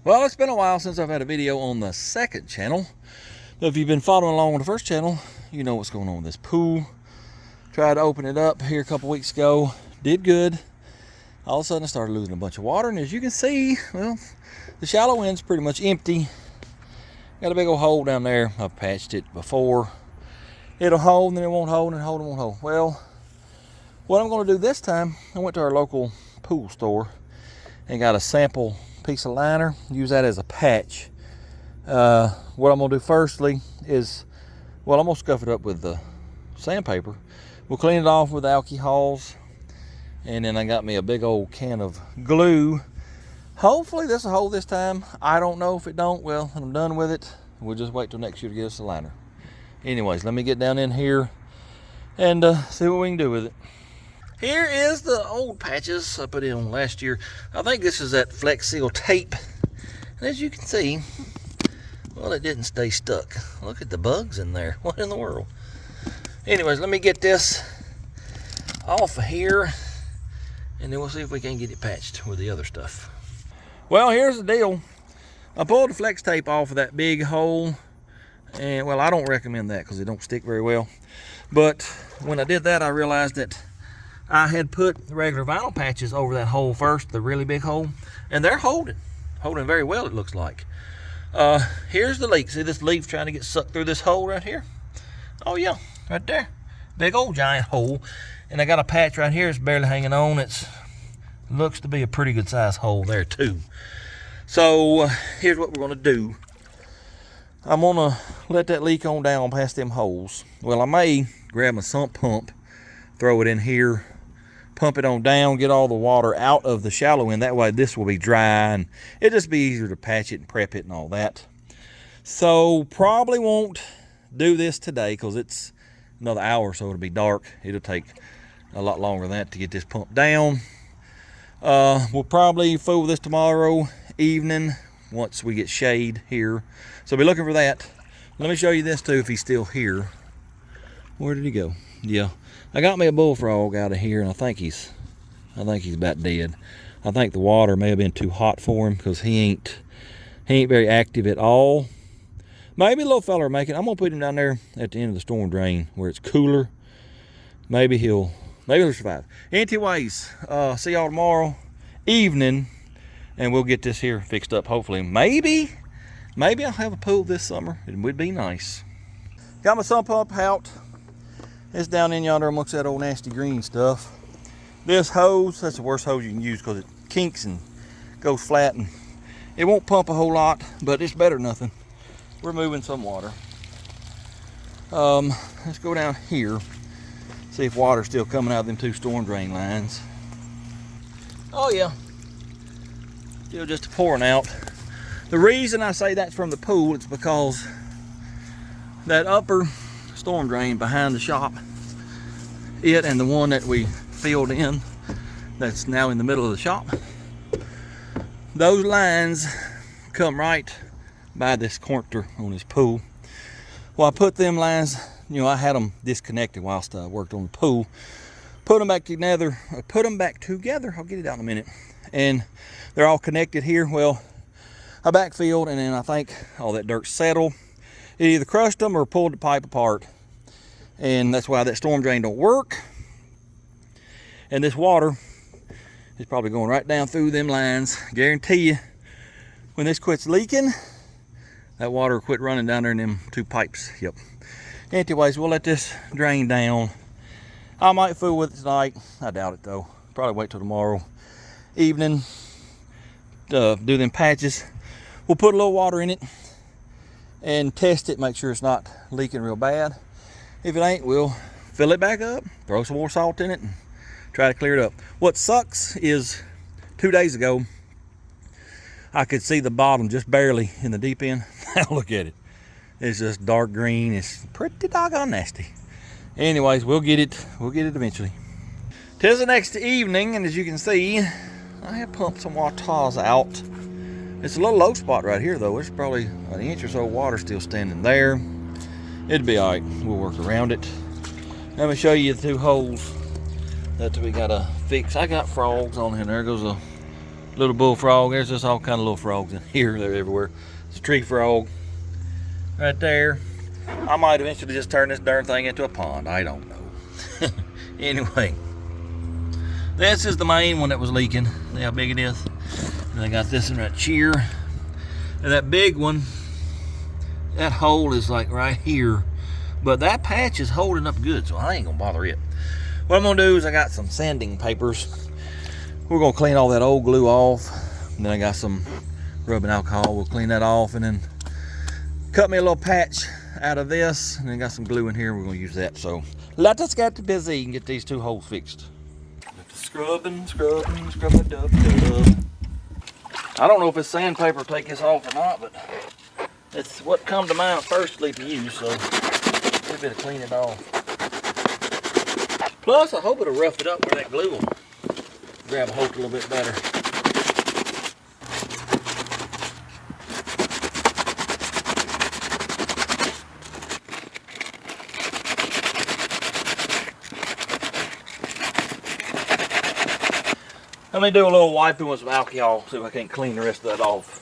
Well, it's been a while since I've had a video on the second channel. If you've been following along with the first channel, you know what's going on with this pool. Tried to open it up here a couple weeks ago. Did good. All of a sudden I started losing a bunch of water, and as you can see, well, the shallow end's pretty much empty. Got a big old hole down there. I've patched it before. It'll hold, and then it won't hold, and hold, and won't hold. Well, what I'm going to do this time, I went to our local pool store and got a sample piece of liner. Use that as a patch. What I'm going to do firstly is, well, I'm going to scuff it up with the sandpaper. We'll clean it off with alcohols, and then I got me a big old can of glue. Hopefully this will hold this time. I don't know. If it don't, well, I'm done with it. We'll just wait till next year to get us a liner. Anyways, let me get down in here and see what we can do with it. Here is the old patches I put in last year. I think this is that Flex Seal tape. And as you can see, well, it didn't stay stuck. Look at the bugs in there. What in the world? Anyways, let me get this off of here, and then we'll see if we can get it patched with the other stuff. Well, here's the deal. I pulled the flex tape off of that big hole, and well, I don't recommend that because it don't stick very well. But when I did that, I realized that I had put the regular vinyl patches over that hole first, the really big hole, and they're holding very well, it looks like. Here's the leak. See this leaf trying to get sucked through this hole right here? Oh yeah, right there. Big old giant hole. And I got a patch right here. It's barely hanging on. It looks to be a pretty good size hole there too. So here's what we're gonna do. I'm gonna let that leak on down past them holes. Well, I may grab a sump pump, throw it in here, pump it on down, get all the water out of the shallow end. That way this will be dry, and it'll just be easier to patch it and prep it and all that. So probably won't do this today because it's another hour or so it'll be dark. It'll take a lot longer than that to get this pumped down. We'll probably fool with this tomorrow evening once we get shade here. So be looking for that. Let me show you this too if he's still here. Where did he go? Yeah. I got me a bullfrog out of here, and I think he's about dead. I think the water may have been too hot for him because he ain't very active at all. Maybe a little fella will make it. I'm gonna put him down there at the end of the storm drain where it's cooler. Maybe he'll survive. Anyways, see y'all tomorrow evening, and we'll get this here fixed up. Hopefully, maybe I'll have a pool this summer. It would be nice. Got my sump pump out. It's down in yonder amongst that old nasty green stuff. This hose, that's the worst hose you can use because it kinks and goes flat, and it won't pump a whole lot, but it's better than nothing. We're moving some water. Let's go down here, see if water's still coming out of them two storm drain lines. Oh yeah, still just pouring out. The reason I say that's from the pool is because that upper storm drain behind the shop, it and the one that we filled in that's now in the middle of the shop, those lines come right by this connector on this pool. Well, I put them lines, I had them disconnected whilst I worked on the pool. Put them back together, I'll get it out in a minute. And they're all connected here. Well, I backfilled, and then I think all that dirt settled. It either crushed them or pulled the pipe apart. And that's why that storm drain don't work. And this water is probably going right down through them lines. Guarantee you, when this quits leaking, that water will quit running down there in them two pipes. Yep. Anyways, we'll let this drain down. I might fool with it tonight. I doubt it though. Probably wait till tomorrow evening to do them patches. We'll put a little water in it and test it, make sure it's not leaking real bad. If it ain't, we'll fill it back up, throw some more salt in it, and try to clear it up. What sucks is 2 days ago, I could see the bottom just barely in the deep end. Now look at it. It's just dark green. It's pretty doggone nasty. Anyways, we'll get it eventually. Tis the next evening, and as you can see, I have pumped some water out. It's a little low spot right here though. There's probably an inch or so of water still standing there. It'd be all right. We'll work around it. Let me show you the two holes that we gotta fix. I got frogs on here. There goes a Little bullfrog. There's just all kind of little frogs in here. They're everywhere. It's a tree frog right there. I might eventually just turn this darn thing into a pond. I don't know. Anyway, this is the main one that was leaking. See how big it is? And I got this one right here. And that big one, that hole is like right here. But that patch is holding up good, so I ain't gonna bother it. What I'm gonna do is I got some sanding papers. We're gonna clean all that old glue off. And then I got some rubbing alcohol. We'll clean that off and then cut me a little patch out of this. And then got some glue in here. We're gonna use that. So let us get busy and get these two holes fixed. Scrubbing, scrubbing, scrubbing, dub, dub. I don't know if it's sandpaper will take this off or not, but it's what come to mind firstly to use, so we better clean it off. Plus, I hope it'll rough it up where that glue will grab a hold a little bit better. Let me do a little wiping with some alcohol, see if I can't clean the rest of that off.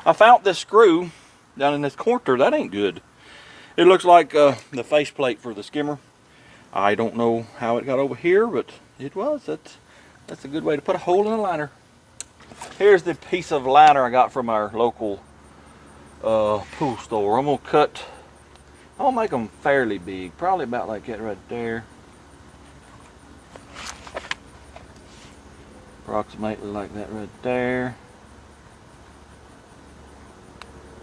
I found this screw down in this corner. That ain't good. It looks like the faceplate for the skimmer. I don't know how it got over here, but it was. That's a good way to put a hole in a liner. Here's the piece of liner I got from our local pool store. I'm gonna make them fairly big, probably about like that right there. Approximately like that right there.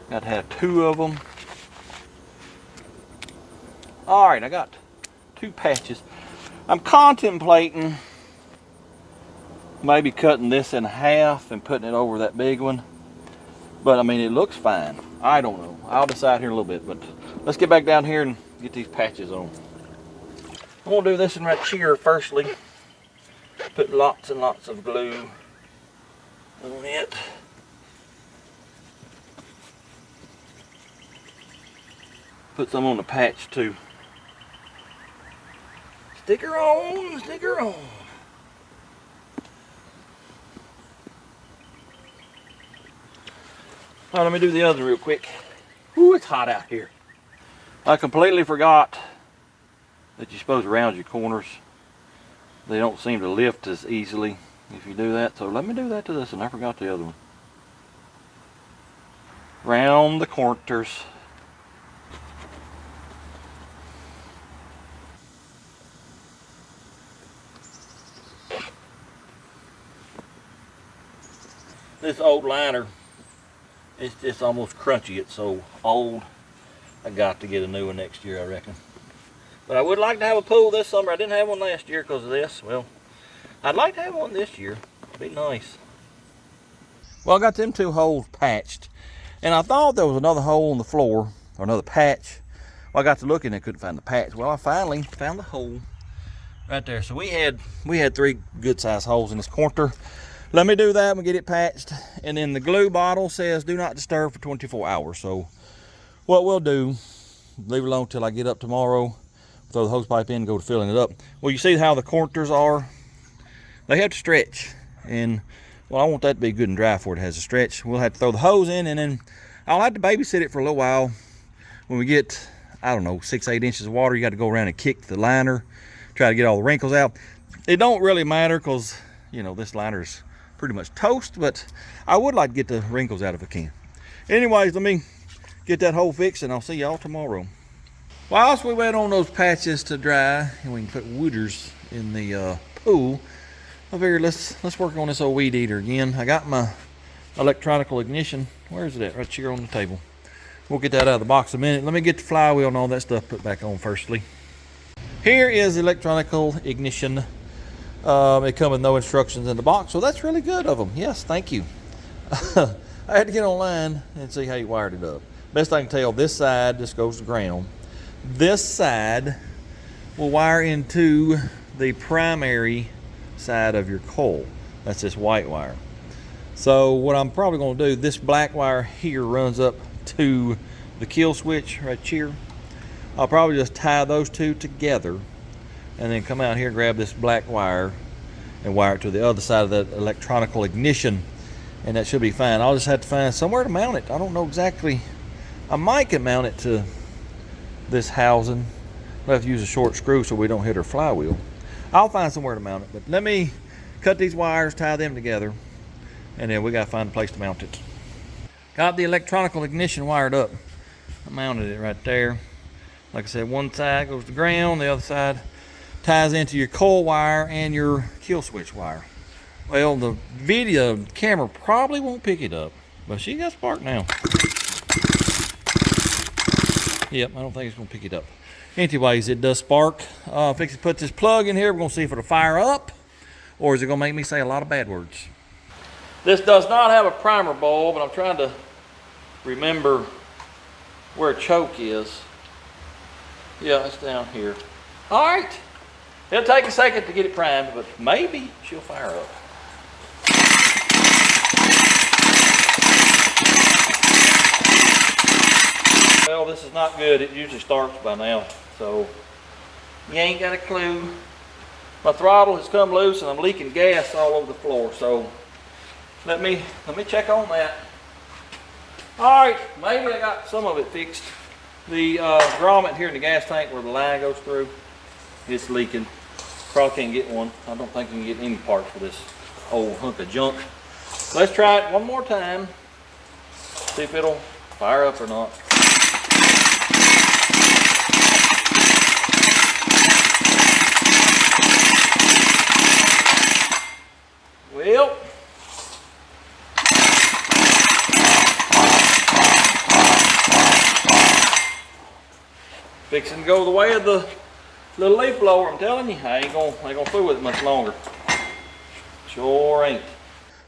Got to have 2 of them. All right, I got 2 patches. I'm contemplating maybe cutting this in half and putting it over that big one. But I mean, it looks fine. I don't know. I'll decide here in a little bit, but let's get back down here and get these patches on. I'm gonna do this one right here firstly. Put lots and lots of glue on it. Put some on the patch too. Stick her on, stick her on. All right, let me do the other real quick. Ooh, it's hot out here. I completely forgot that you're supposed to round your corners. They don't seem to lift as easily if you do that. So let me do that to this one. I forgot the other one. Round the corners. This old liner, it's just almost crunchy. It's so old. I got to get a new one next year, I reckon. But I would like to have a pool this summer. I didn't have one last year because of this. Well, I'd like to have one this year. It'd be nice. Well, I got them 2 holes patched. And I thought there was another hole in the floor, or another patch. Well, I got to looking and couldn't find the patch. Well, I finally found the hole right there. So we had 3 good sized holes in this corner. Let me do that and get it patched. And then the glue bottle says do not disturb for 24 hours. So what we'll do, leave it alone till I get up tomorrow, throw the hose pipe in and go to filling it up. Well, you see how the corners are? They have to stretch. And well, I want that to be good and dry before it has a stretch. We'll have to throw the hose in, and then I'll have to babysit it for a little while. When we get, I don't know, 6-8 inches of water, you got to go around and kick the liner, try to get all the wrinkles out. It don't really matter because, you know, this liner's pretty much toast, but I would like to get the wrinkles out if I can. Anyways, let me get that hole fixed and I'll see y'all tomorrow. Whilst we wait on those patches to dry and we can put wooders in the pool, I figured let's work on this old weed eater again. I got my electronical ignition. Where is it at? Right here on the table. We'll get that out of the box in a minute. Let me get the flywheel and all that stuff put back on firstly. Here is electronical ignition. It comes with no instructions in the box, so that's really good of them. Yes, thank you. I had to get online and see how you wired it up. Best I can tell, this side just goes to ground. This side will wire into the primary side of your coil. That's this white wire. So what I'm probably going to do, this black wire here runs up to the kill switch right here. I'll probably just tie those 2 together and then come out here, grab this black wire and wire it to the other side of the electronical ignition, and that should be fine. I'll just have to find somewhere to mount it. I don't know exactly. I might can mount it to this housing. I'll have to use a short screw so we don't hit our flywheel. I'll find somewhere to mount it, but let me cut these wires, tie them together, and then we gotta find a place to mount it. Got the electronical ignition wired up. I mounted it right there. Like I said, one side goes to ground, the other side ties into your coil wire and your kill switch wire. Well, the video camera probably won't pick it up, but she got spark now. Yep, I don't think it's gonna pick it up. Anyways, it does spark. Fix to put this plug in here. We're gonna see if it'll fire up, or is it gonna make me say a lot of bad words? This does not have a primer bulb, and I'm trying to remember where choke is. Yeah, it's down here. All right. It'll take a second to get it primed, but maybe she'll fire up. Well, this is not good. It usually starts by now, so you ain't got a clue. My throttle has come loose and I'm leaking gas all over the floor, so let me check on that. All right, maybe I got some of it fixed. The grommet here in the gas tank where the line goes through, it's leaking. Probably can't get one. I don't think we can get any parts for this old hunk of junk. Let's try it one more time. See if it'll fire up or not. Well, fixing to go the way of the little leaf blower. I'm telling you, I ain't gonna fool with it much longer. Sure ain't.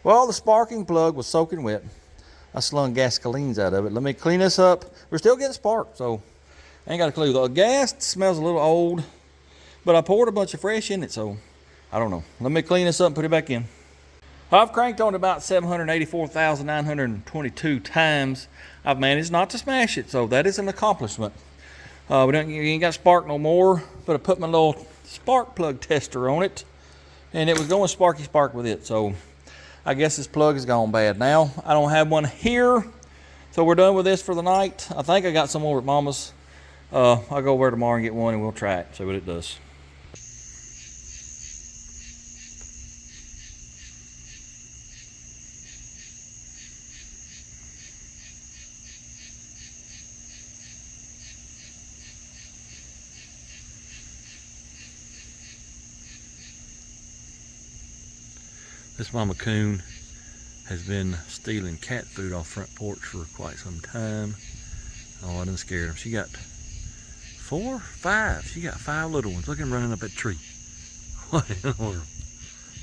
Well, the sparking plug was soaking wet. I slung gasolines out of it. Let me clean this up. We're still getting spark, so I ain't got a clue. The gas smells a little old, but I poured a bunch of fresh in it, so I don't know. Let me clean this up and put it back in. I've cranked on about 784,922 times. I've managed not to smash it, so that is an accomplishment. We ain't got spark no more, but I put my little spark plug tester on it, and it was going sparky spark with it, so I guess this plug is gone bad now. I don't have one here, so we're done with this for the night. I think I got some over at Mama's. I'll go over tomorrow and get one, and we'll try it, see what it does. This Mama Coon has been stealing cat food off front porch for quite some time. Oh, I done scared him. She got 4, 5. She got 5 little ones. Look at him running up that tree. What in the world?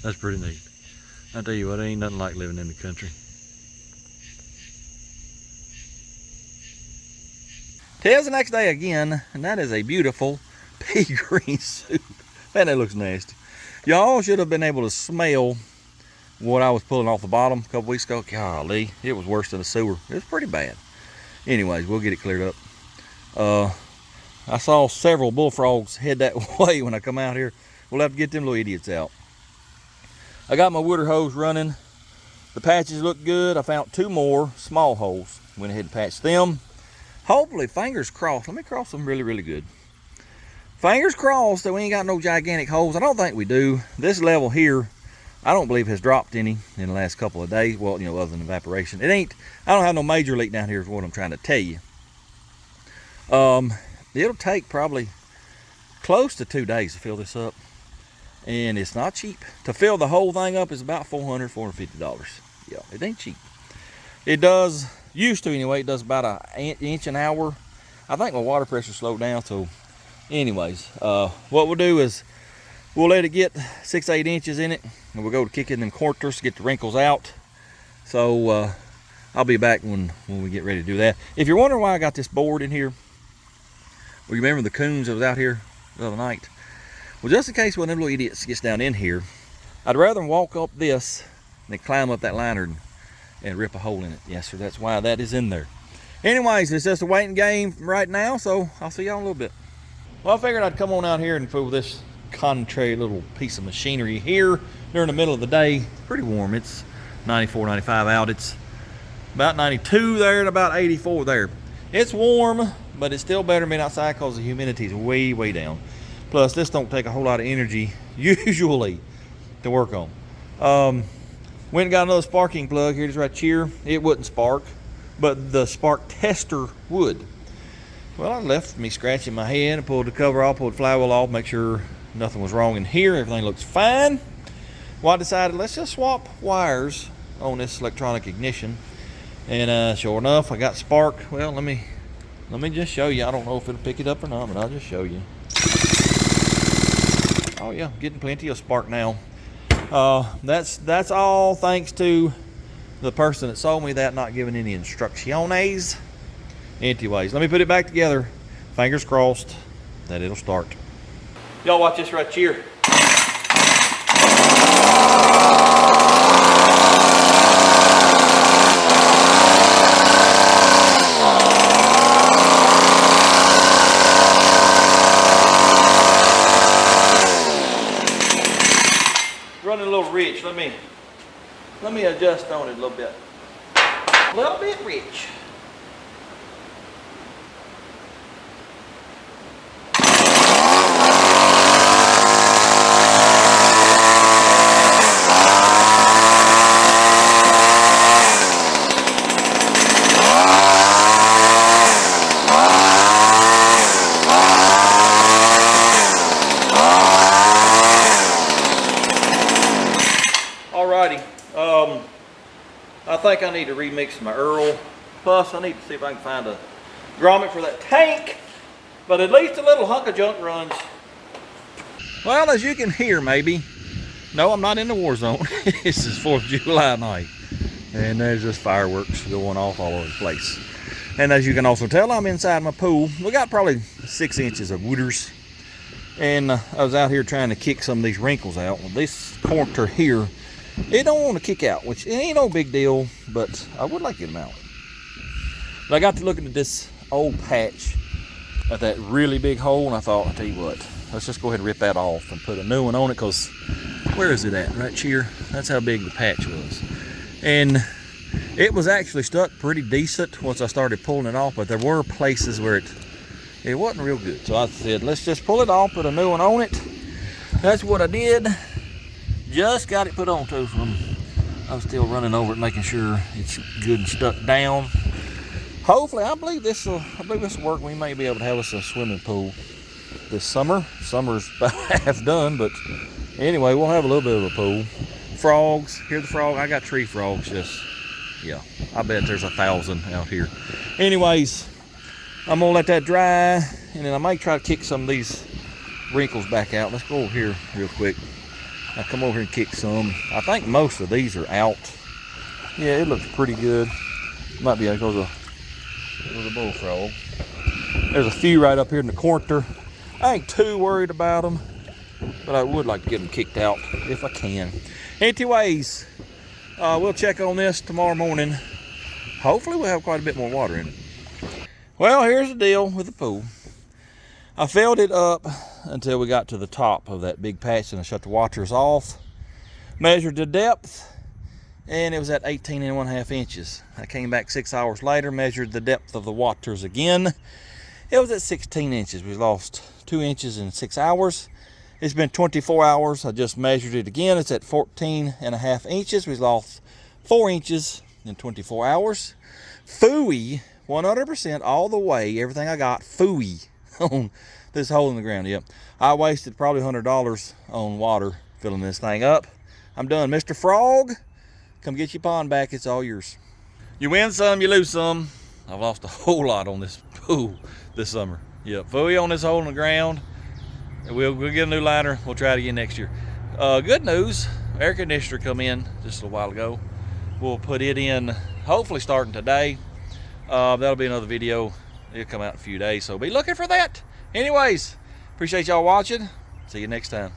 That's pretty neat. I tell you what, ain't nothing like living in the country. Tails the next day again, and that is a beautiful pea green soup. Man, that looks nasty. Y'all should have been able to smell what I was pulling off the bottom a couple weeks ago. Golly, it was worse than a sewer. It was pretty bad. Anyways, we'll get it cleared up. I saw several bullfrogs head that way when I come out here. We'll have to get them little idiots out. I got my water hose running. The patches look good. I found 2 more small holes. Went ahead and patched them. Hopefully, fingers crossed. Let me cross them really, really good. Fingers crossed that we ain't got no gigantic holes. I don't think we do. This level here, I don't believe has dropped any in the last couple of days. Well, you know, other than evaporation. It ain't, I don't have no major leak down here is what I'm trying to tell you. It'll take probably close to 2 days to fill this up. And it's not cheap. To fill the whole thing up is about $400, $450. Yeah, it ain't cheap. It does, used to anyway, it does about an inch an hour. I think my water pressure slowed down, so anyways, what we'll do is we'll let it get 6-8 inches in it, and we'll go to kicking them quarters to get the wrinkles out. So I'll be back when we get ready to do that. If you're wondering why I got this board in here, well, you remember the coons that was out here the other night? Well, just in case one of them little idiots gets down in here, I'd rather walk up this than climb up that lantern and rip a hole in it. Yes, sir, that's why that is in there. Anyways, it's just a waiting game right now, so I'll see y'all in a little bit. Well, I figured I'd come on out here and fool this contrary little piece of machinery here during the middle of the day. Pretty warm. It's 94, 95 out. It's about 92 there and about 84 there. It's warm, but it's still better than being outside because the humidity is way, way down. Plus, this don't take a whole lot of energy usually to work on. Went and got another sparking plug. Here it is right here. It wouldn't spark, but the spark tester would. Well, I left me scratching my head and pulled the cover off, pulled the flywheel off, make sure nothing was wrong in here. Everything looks fine. Well, I decided let's just swap wires on this electronic ignition. And sure enough, I got spark. Well, let me just show you. I don't know if it'll pick it up or not, but I'll just show you. Oh yeah, getting plenty of spark now. That's all thanks to the person that sold me that not giving any instrucciones. Anyways, let me put it back together. Fingers crossed that it'll start. Y'all watch this right here. Running a little rich. Let me adjust on it a little bit. A little bit rich. Alrighty, I think I need to remix my Earl. Plus, I need to see if I can find a grommet for that tank. But at least a little hunk of junk runs. Well, as you can hear, maybe. No, I'm not in the war zone. This is 4th of July night. And there's just fireworks going off all over the place. And as you can also tell, I'm inside my pool. We got probably 6 inches of wooders. And I was out here trying to kick some of these wrinkles out. Well, this corner here, it don't want to kick out, which it ain't no big deal, but I would like to get them out. But I got to looking at this old patch at that really big hole, and I thought, I'll tell you what, let's just go ahead and rip that off and put a new one on it, because where is it at? Right here. That's how big the patch was. And it was actually stuck pretty decent once I started pulling it off, but there were places where it wasn't real good. So I said, let's just pull it off, put a new one on it. That's what I did. Just got it put on too, so I'm still running over it, making sure it's good and stuck down. Hopefully, I believe this will work. We may be able to have us a swimming pool this summer. Summer's about half done, but anyway, we'll have a little bit of a pool. Frogs, here's the frog. I got tree frogs, just, yeah, I bet there's 1,000 out here. Anyways, I'm gonna let that dry, and then I might try to kick some of these wrinkles back out. Let's go over here real quick. I'll come over here and kick some. I think most of these are out. Yeah, it looks pretty good. Might be because of the bullfrog. There's a few right up here in the corner. I ain't too worried about them, but I would like to get them kicked out if I can. Anyways, we'll check on this tomorrow morning. Hopefully we'll have quite a bit more water in it. Well, here's the deal with the pool. I filled it up until we got to the top of that big patch, and I shut the waters off. Measured the depth, and it was at 18.5 inches. I came back 6 hours later, measured the depth of the waters again. It was at 16 inches. We lost 2 inches in 6 hours. It's been 24 hours. I just measured it again. It's at 14.5 inches. We lost 4 inches in 24 hours. Fooey, 100% all the way. Everything I got, fooey on this hole in the ground. Yep, I wasted probably $100 on water filling this thing up. I'm done. Mr. Frog, come get your pond back. It's all yours. You win some, you lose some. I've lost a whole lot on this pool this summer. Yep, fooey on this hole in the ground. We'll get a new liner. We'll try it again next year. Good news, air conditioner come in just a while ago. We'll put it in hopefully starting today. That'll be another video. It'll come out in a few days, so be looking for that. Anyways, appreciate y'all watching. See you next time.